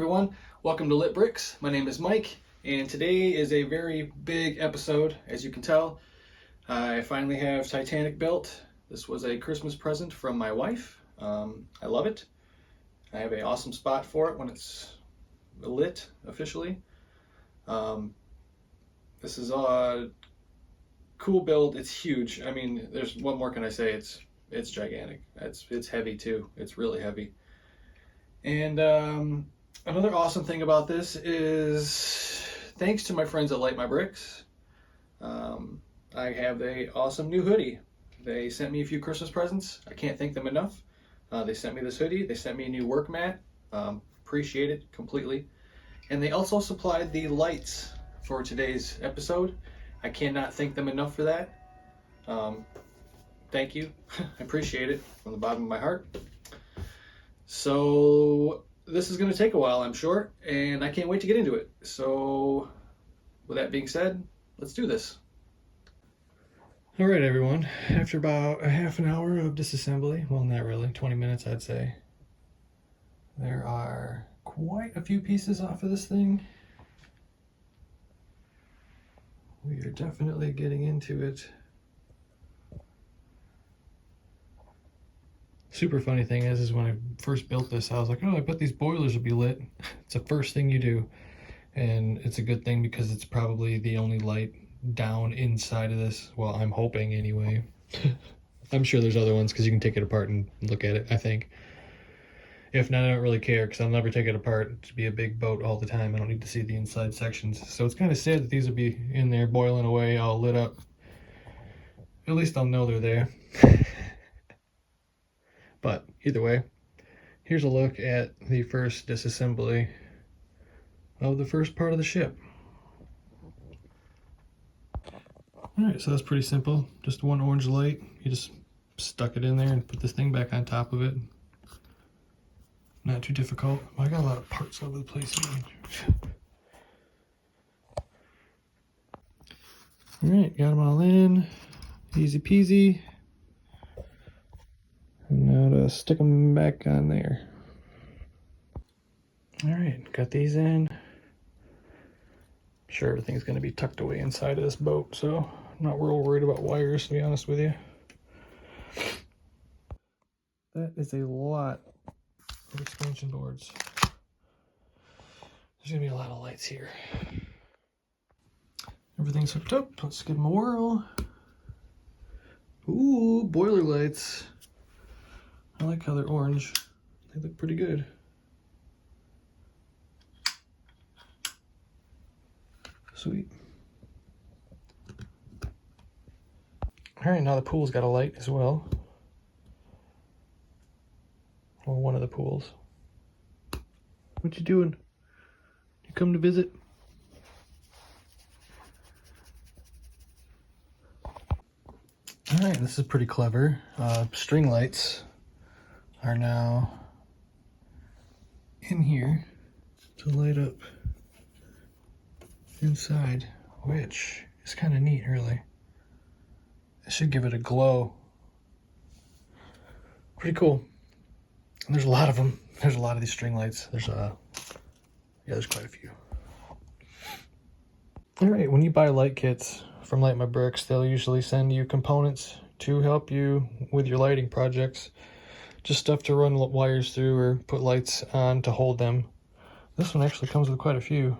everyone, welcome to Lit Bricks. My name is Mike, and today is a very big episode. As you can tell, I finally have Titanic built. This was a Christmas present from my wife. I love it. I have an awesome spot for it when it's lit officially. This is a cool build. It's huge. I mean, there's what more can I say? It's gigantic. It's heavy too. It's really heavy. And another awesome thing about this is thanks to my friends at Light My Bricks, I have a awesome new hoodie. They sent me a few Christmas presents. I can't thank them enough. They sent me this hoodie. They sent me a new work mat. Appreciate it completely. And they also supplied the lights for today's episode. I cannot thank them enough for that. Thank you. I appreciate it from the bottom of my heart. So this is going to take a while, I'm sure, and I can't wait to get into it. So with that being said, let's do this. All right, everyone. After about a half an hour of disassembly, well, not really, 20 minutes, I'd say, there are quite a few pieces off of this thing. We are definitely getting into it. Super funny thing is when I first built this, I was like, oh, I bet these boilers will be lit. It's the first thing you do. And it's a good thing because it's probably the only light down inside of this. Well, I'm hoping anyway. I'm sure there's other ones because you can take it apart and look at it, I think. If not, I don't really care because I'll never take it apart to be a big boat all the time. I don't need to see the inside sections. So it's kind of sad that these will be in there boiling away all lit up. At least I'll know they're there. But either way, here's a look at the first disassembly of the first part of the ship. Alright, so that's pretty simple. Just one orange light. You just stuck it in there and put this thing back on top of it. Not too difficult. Well, I got a lot of parts all over the place here. Alright, got them all in. Easy peasy. And now to stick them back on there. Alright, got these in. I'm sure everything's going to be tucked away inside of this boat, so I'm not real worried about wires, to be honest with you. That is a lot of expansion boards. There's going to be a lot of lights here. Everything's hooked up. Let's give them a whirl. Ooh, boiler lights. I like how they're orange. They look pretty good. Sweet. Alright, now the pool's got a light as well. Or one of the pools. What you doing? You come to visit? Alright, this is pretty clever. String lights are now in here to light up inside, which is kind of neat, really. It should give it a glow. Pretty cool. And there's a lot of them. There's a lot of these string lights. There's quite a few. All right, when you buy light kits from Light My Bricks, they'll usually send you components to help you with your lighting projects. Just stuff to run wires through or put lights on to hold them. This one actually comes with quite a few,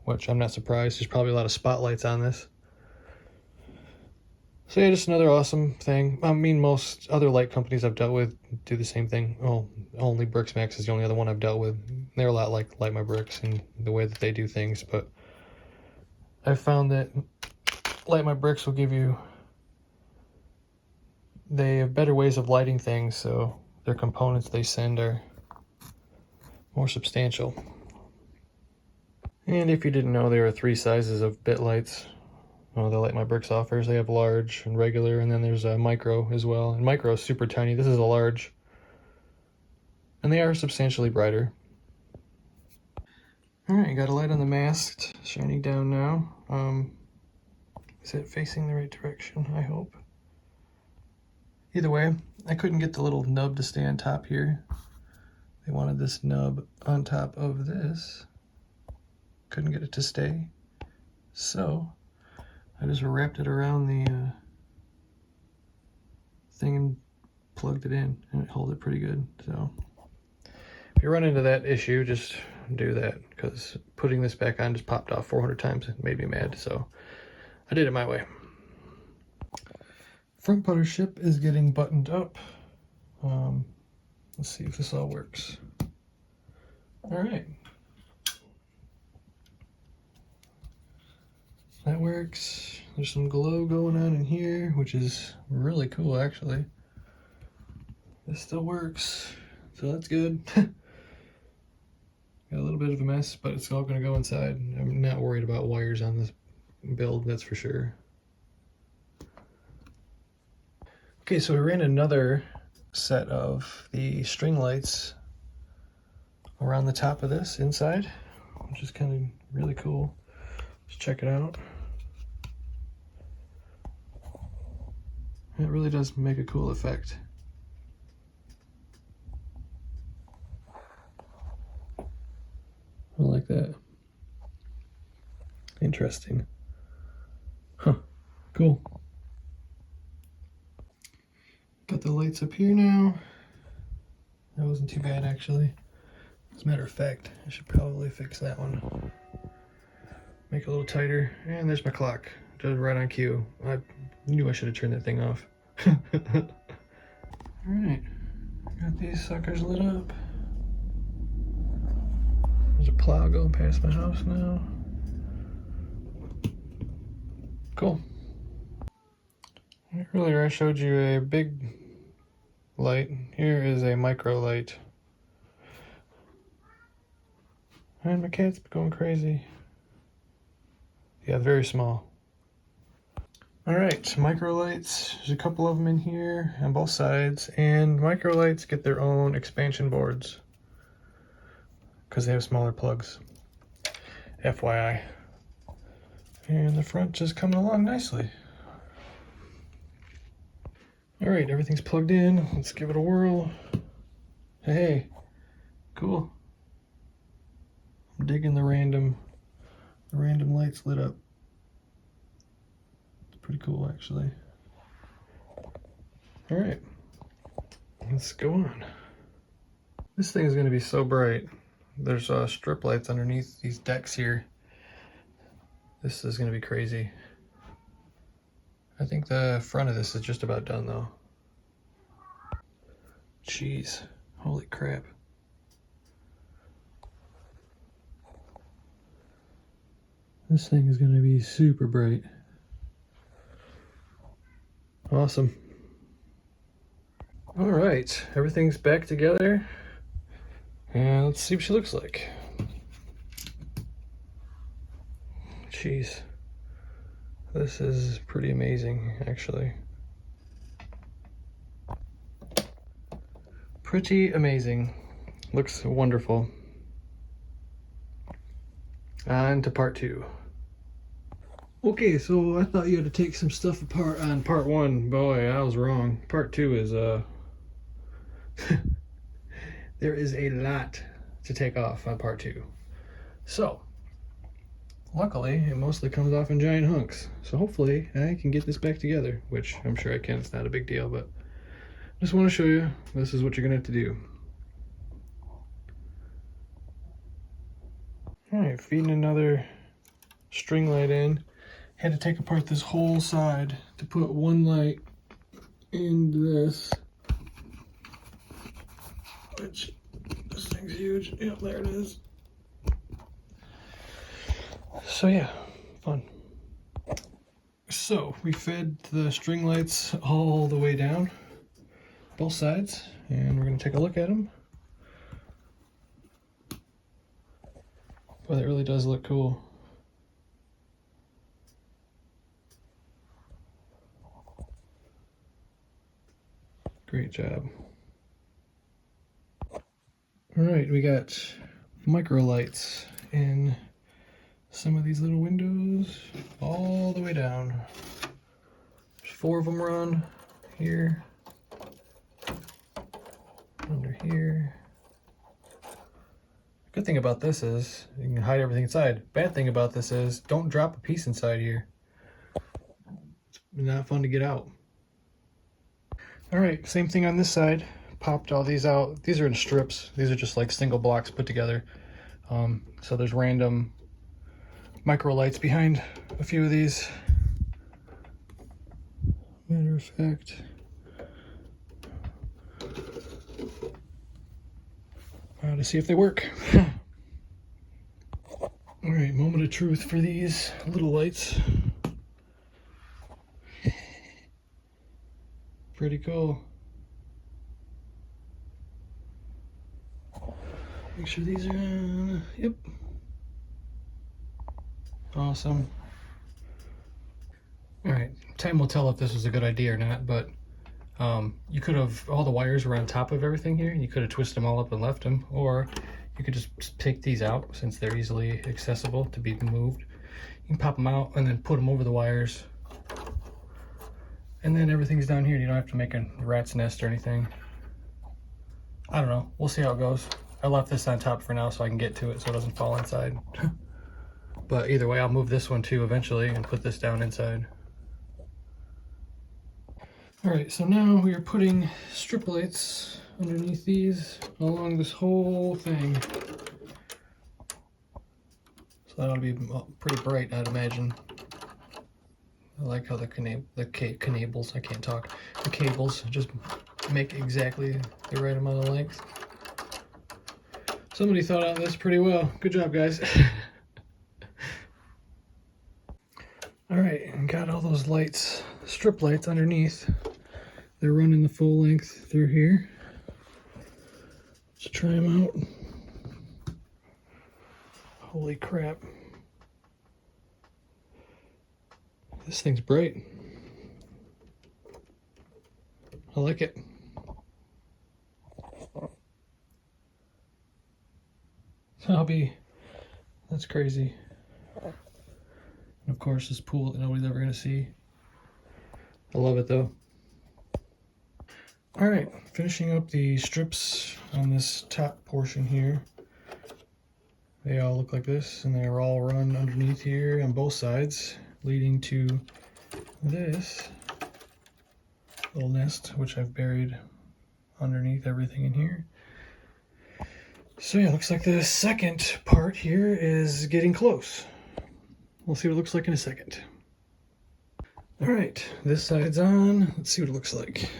which I'm not surprised. There's probably a lot of spotlights on this. So yeah, just another awesome thing. I mean, most other light companies I've dealt with do the same thing. Well, only Brixmax is the only other one I've dealt with. They're a lot like Light My Bricks in the way that they do things, but I've found that Light My Bricks will give you, they have better ways of lighting things, so their components they send are more substantial. And if you didn't know, there are 3 sizes of bit lights. Well, the Light My Bricks offers. They have large and regular, and then there's a micro as well. And micro is super tiny. This is a large. And they are substantially brighter. Alright, got a light on the mast, shining down now. Is it facing the right direction? I hope. Either way, I couldn't get the little nub to stay on top here. They wanted this nub on top of this. Couldn't get it to stay. So I just wrapped it around the thing and plugged it in, and it held it pretty good. So if you run into that issue, just do that, because putting this back on just popped off 400 times. It made me mad, so I did it my way. Front putter ship is getting buttoned up. Let's see if this all works. All right. That works. There's some glow going on in here, which is really cool, actually. This still works, so that's good. Got a little bit of a mess, but it's all going to go inside. I'm not worried about wires on this build, that's for sure. Okay, so we ran another set of the string lights around the top of this inside, which is kind of really cool. Let's check it out. It really does make a cool effect. I like that. Interesting. Huh. Cool. Got the lights up here now. That wasn't too bad, actually. As a matter of fact, I should probably fix that one. Make it a little tighter. And there's my clock. Just right on cue. I knew I should have turned that thing off. Alright. Got these suckers lit up. There's a plow going past my house now. Cool. Earlier I showed you a big light. Here is a micro light. And my cat's going crazy. Yeah, very small. Alright, micro lights. There's a couple of them in here on both sides. And micro lights get their own expansion boards, because they have smaller plugs. FYI. And the front just coming along nicely. Alright, everything's plugged in. Let's give it a whirl. Hey, cool. I'm digging the random lights lit up. It's pretty cool, actually. Alright, let's go on. This thing is going to be so bright. There's strip lights underneath these decks here. This is going to be crazy. I think the front of this is just about done, though. Jeez, holy crap. This thing is going to be super bright. Awesome. All right, everything's back together. And let's see what she looks like. Jeez. This is pretty amazing, actually. Pretty amazing. Looks wonderful. On to part 2. Okay, so I thought you had to take some stuff apart on part 1. Boy, I was wrong. Part 2 is, there is a lot to take off on part 2. So, luckily, it mostly comes off in giant hunks. So hopefully I can get this back together, which I'm sure I can. It's not a big deal, but just want to show you this is what you're going to have to do. Alright, feeding another string light in. Had to take apart this whole side to put one light into this. Which, this thing's huge. Yep, there it is. So yeah, fun. So we fed the string lights all the way down, both sides, and we're going to take a look at them. Boy, that really does look cool. Great job. Alright, we got micro lights in some of these little windows all the way down. There's 4 of them run here, under here, Good thing about this is you can hide everything inside. Bad thing about this is don't drop a piece inside here. It's not fun to get out. All right, same thing on this side. Popped all these out. These are in strips. These are just like single blocks put together. So there's random micro lights behind a few of these. Matter of fact, to see if they work. All right, moment of truth for these little lights. Pretty cool. Make sure these are on. Yep. Awesome. All right, time will tell if this was a good idea or not, but you could have, all the wires were on top of everything here, and you could have twisted them all up and left them, or you could just take these out since they're easily accessible to be moved. You can pop them out and then put them over the wires, and then everything's down here. You don't have to make a rat's nest or anything. I don't know, we'll see how it goes. I left this on top for now so I can get to it so it doesn't fall inside. But either way, I'll move this one too eventually and put this down inside. All right, so now we are putting strip lights underneath these along this whole thing. So that ought to be pretty bright, I'd imagine. I like how the cables, I can't talk, the cables just make exactly the right amount of length. Somebody thought out this pretty well. Good job, guys. All right, and got all those lights, strip lights underneath. They're running the full length through here. Let's try them out. Holy crap. This thing's bright. I like it. That's crazy. And of course this pool that nobody's ever gonna see. I love it though. All right, finishing up the strips on this top portion here. They all look like this, and they're all run underneath here on both sides, leading to this little nest, which I've buried underneath everything in here. So yeah, looks like the second part here is getting close. We'll see what it looks like in a second. All right, this side's on. Let's see what it looks like.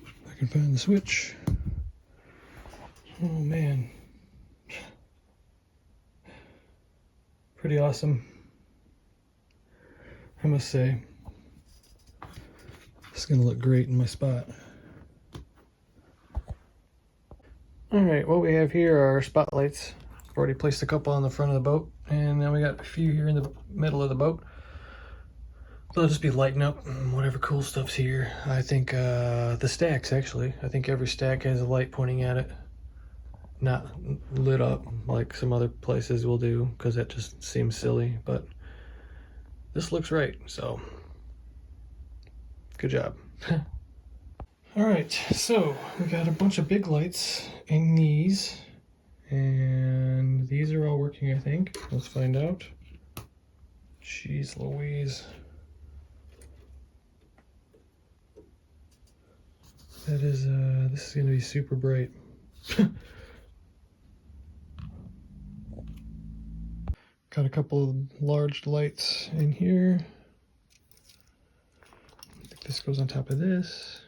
If I can find the switch. Oh man. Pretty awesome, I must say. It's gonna look great in my spot. All right, what we have here are spotlights. I've already placed a couple on the front of the boat, and then we got a few here in the middle of the boat. They'll just be lighting up whatever cool stuff's here. I think the stacks, actually. I think every stack has a light pointing at it. Not lit up like some other places will do, because that just seems silly, but this looks right, so good job. All right, so we got a bunch of big lights in these, and these are all working, I think. Let's find out. Jeez Louise. That is, this is gonna be super bright. Got a couple of large lights in here. I think this goes on top of this.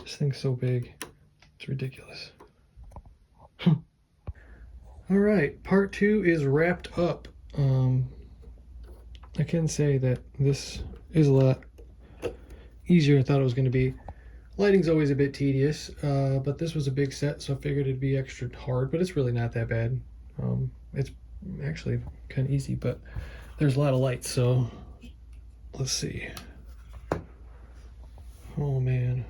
This thing's so big, it's ridiculous. All right, part 2 is wrapped up. I can say that this is a lot easier than I thought it was going to be. Lighting's always a bit tedious, but this was a big set, so I figured it'd be extra hard, but it's really not that bad. It's actually kind of easy, but there's a lot of lights, so let's see. Oh man.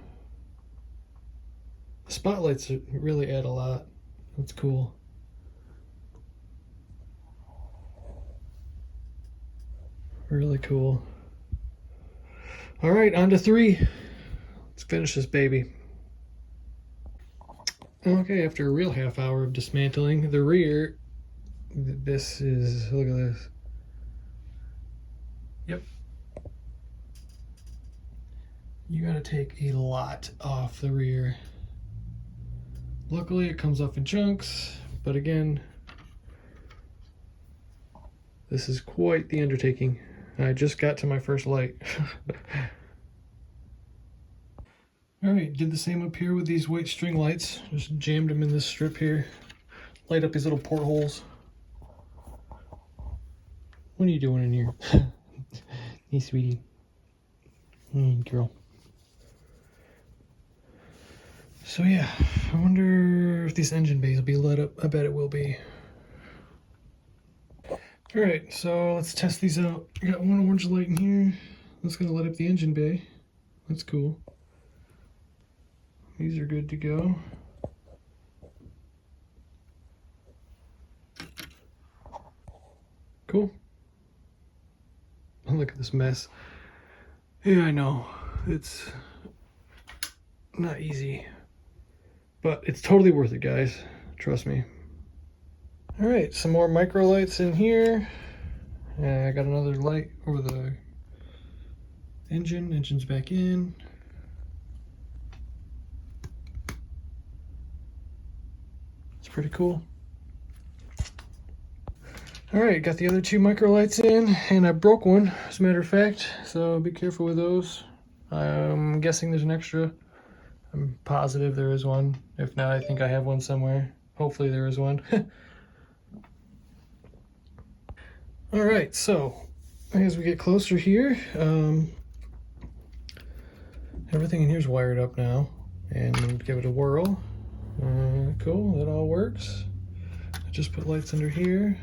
The spotlights really add a lot. That's cool. Really cool. All right, on to 3. Let's finish this baby. Okay, after a real half hour of dismantling the rear, this is, look at this. Yep. You gotta take a lot off the rear. Luckily it comes off in chunks, but again, this is quite the undertaking. I just got to my first light. Alright, did the same up here with these white string lights. Just jammed them in this strip here. Light up these little portholes. What are you doing in here? Hey, sweetie. Girl. So yeah, I wonder if these engine bays will be lit up. I bet it will be. Alright, so let's test these out. I got one orange light in here. That's gonna light up the engine bay. That's cool. These are good to go. Cool. Look at this mess. Yeah, I know. It's not easy. But it's totally worth it, guys. Trust me. Alright, some more micro lights in here. I got another light over the engine. Engine's back in. It's pretty cool. Alright, got the other two micro lights in, and I broke one, as a matter of fact, so be careful with those. I'm guessing there's an extra. I'm positive there is one. If not, I think I have one somewhere. Hopefully there is one. Alright, so as we get closer here, everything in here is wired up now, and give it a whirl. Cool, that all works. I just put lights under here.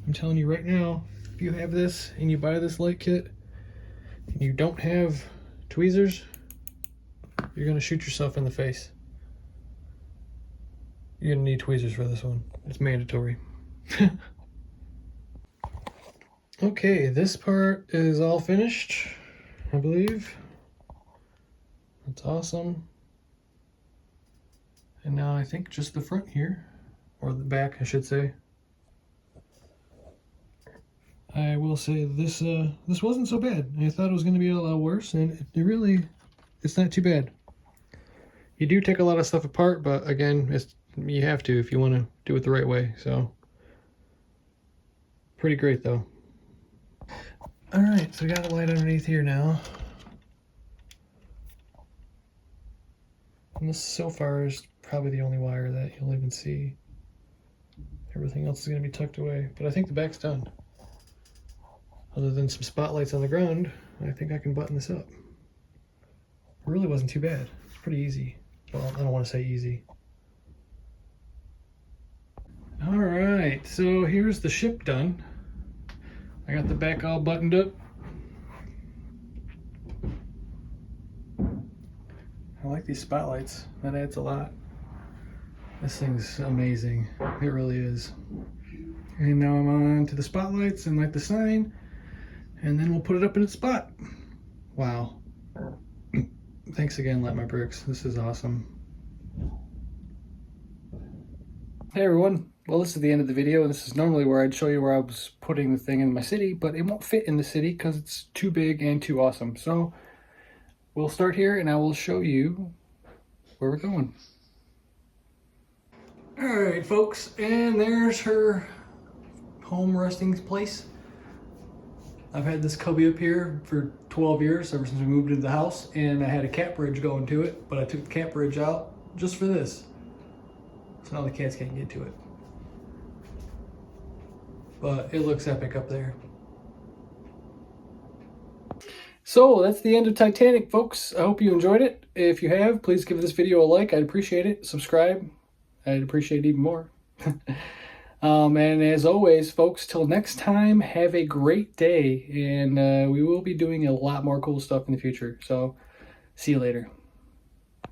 I'm telling you right now, if you have this and you buy this light kit and you don't have tweezers, you're gonna shoot yourself in the face. You're gonna need tweezers for this one. It's mandatory. Okay, this part is all finished, I believe. That's awesome. And now I think just the front here, or the back, I should say. I will say this this wasn't so bad. I thought it was going to be a lot worse, and it's not too bad. You do take a lot of stuff apart, but again, you have to if you want to do it the right way. So, pretty great though. All right, so we got a light underneath here now. And this so far is probably the only wire that you'll even see. Everything else is going to be tucked away, but I think the back's done. Other than some spotlights on the ground, I think I can button this up. It really wasn't too bad. It's pretty easy. Well, I don't want to say easy. All right, so here's the ship done. I got the back all buttoned up. I like these spotlights. That adds a lot. This thing's amazing. It really is. And now I'm on to the spotlights and light the sign. And then we'll put it up in its spot. Wow. Thanks again, Light My Bricks. This is awesome. Hey everyone. Well, this is the end of the video. This is normally where I'd show you where I was putting the thing in my city, but it won't fit in the city because it's too big and too awesome. So we'll start here and I will show you where we're going. All right, folks, and there's her home resting place. I've had this cubby up here for 12 years, ever since we moved into the house, and I had a cat bridge going to it, but I took the cat bridge out just for this. So now the cats can't get to it. But it looks epic up there. So that's the end of Titanic, folks. I hope you enjoyed it. If you have, please give this video a like. I'd appreciate it. Subscribe. I'd appreciate it even more. And as always, folks, till next time, have a great day. And we will be doing a lot more cool stuff in the future. So see you later.